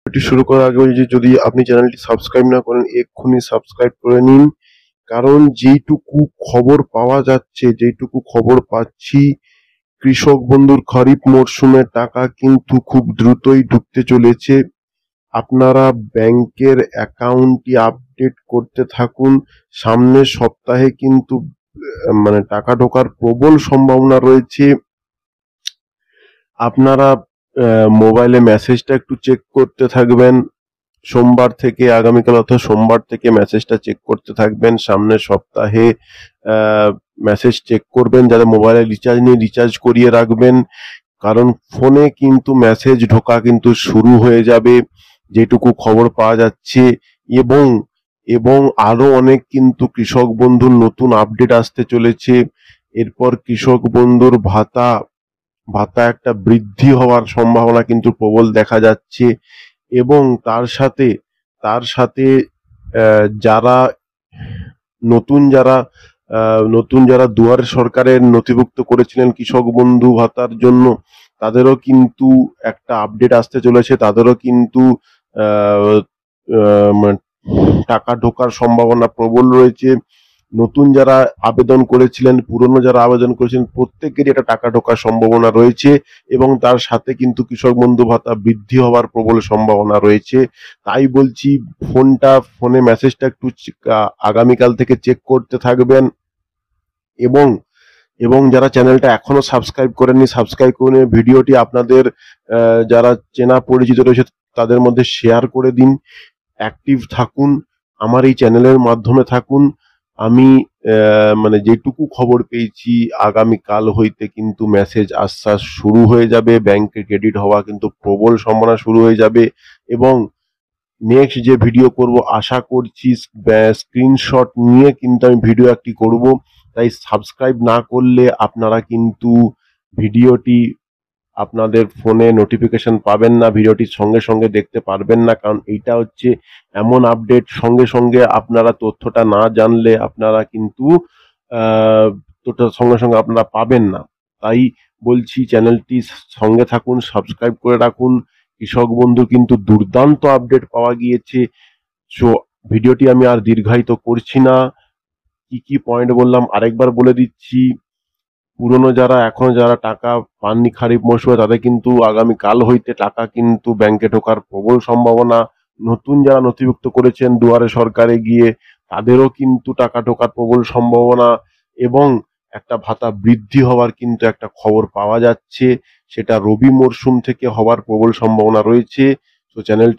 ভিডিওটি শুরু করার আগে বলি যে যদি আপনি চ্যানেলটি সাবস্ক্রাইব না করেন এক্ষুনি সাবস্ক্রাইব করে নিন। কারণ যেইটুকু খবর পাওয়া যাচ্ছে, যেইটুকু খবর পাচ্ছি, কৃষক বন্ধুর খরিফ মরশুমের টাকা কিন্তু খুব দ্রুতই ঢুকতে চলেছে। আপনারা ব্যাংকের অ্যাকাউন্টটি আপডেট করতে থাকুন। সামনের সপ্তাহে কিন্তু টাকা ঢোকার প্রবল সম্ভাবনা রয়েছে। আপনারা মোবাইলে মেসেজটা একটু চেক করতে থাকবেন। সোমবার থেকে আগামীকাল অর্থাৎ সোমবার থেকে মেসেজটা চেক করতে থাকবেন। সামনের সপ্তাহে মেসেজ চেক করবেন। যারা মোবাইলে রিচার্জ নেই রিচার্জ করিয়ে রাখবেন, কারণ ফোনে কিন্তু মেসেজ ঢোকা কিন্তু শুরু হয়ে যাবে যেটুকু খবর পাওয়া যাচ্ছে। এবং এবং আরো অনেক কিন্তু কৃষক বন্ধুর নতুন আপডেট আসতে চলেছে। এরপর কৃষক বন্ধুর ভাতা ভাতা একটা বৃদ্ধি হওয়ার সম্ভাবনা কিন্তু প্রবল দেখা যাচ্ছে। এবং তার সাথে যারা নতুন যারা দুয়ারে সরকারের নথিভুক্ত করেছিলেন কৃষক বন্ধু ভাতার জন্য, তাদেরও কিন্তু একটা আপডেট আসতে চলেছে। তাদেরও কিন্তু আহ, আহ, মানে টাকা ঢোকার সম্ভাবনা প্রবল রয়েছে। নতুন যারা আবেদন করেছিলেন, পুরনো যারা আবেদন করেছেন, প্রত্যেকেরই একটা টাকা ঢোকার সম্ভাবনা রয়েছে। এবং তার সাথে কিন্তু কৃষক বন্ধু ভাতা বৃদ্ধি হওয়ার প্রবল সম্ভাবনা রয়েছে। তাই বলছি ফোনে মেসেজটা একটু আগামীকাল থেকে চেক করতে থাকবেন। এবং এবং যারা চ্যানেলটা এখনো সাবস্ক্রাইব করেননি সাবস্ক্রাইব করে নিয়ে ভিডিওটি আপনাদের যারা চেনা পরিচিত রয়েছে তাদের মধ্যে শেয়ার করে দিন। অ্যাক্টিভ থাকুন, আমার এই চ্যানেলের মাধ্যমে থাকুন। আমি যেটুকু খবর পেয়েছি আগামী কাল হইতে কিন্তু মেসেজ আসা শুরু হয়ে যাবে, ব্যাংকে ক্রেডিট হওয়া কিন্তু প্রবল সম্ভাবনা শুরু হয়ে যাবে। এবং নেক্সট যে ভিডিও করব আশা করছি স্ক্রিনশট নিয়ে কিন্তু আমি ভিডিও একটি করব। তাই সাবস্ক্রাইব না করলে আপনারা কিন্তু ভিডিওটি আপনাদের ফোনে নোটিফিকেশন পাবেন না, ভিডিওটি সঙ্গে সঙ্গে দেখতে পারবেন না। কারণ এইটা হচ্ছে এমন আপডেট, সঙ্গে সঙ্গে আপনারা তথ্যটা না জানলে আপনারা কিন্তু তথ্যটা সঙ্গে সঙ্গে আপনারা পাবেন না। তাই বলছি চ্যানেলটি সঙ্গে থাকুন, সাবস্ক্রাইব করে রাখুন। কৃষক বন্ধু কিন্তু দুর্দান্ত আপডেট পাওয়া গিয়েছে। সো ভিডিওটি আমি আর দীর্ঘায়িত করছি না। কি কি পয়েন্ট বললাম আরেকবার বলে দিচ্ছি। এখনো যারা টাকা পাননি খারিফ মৌসুমে, তাদের কিন্তু আগামী কাল হইতে টাকা কিন্তু ব্যাংকে ঢোকার প্রবল সম্ভাবনা। নতুন যারা নথিভুক্ত করেছেন দুয়ারে সরকারে গিয়ে, তাদেরও কিন্তু টাকা ঢোকার প্রবল সম্ভাবনা। এবং একটা ভাতা বৃদ্ধি হওয়ার কিন্তু একটা খবর পাওয়া যাচ্ছে, সেটা রবি মরশুম থেকে হওয়ার প্রবল সম্ভাবনা রয়েছে। তো চ্যানেলটি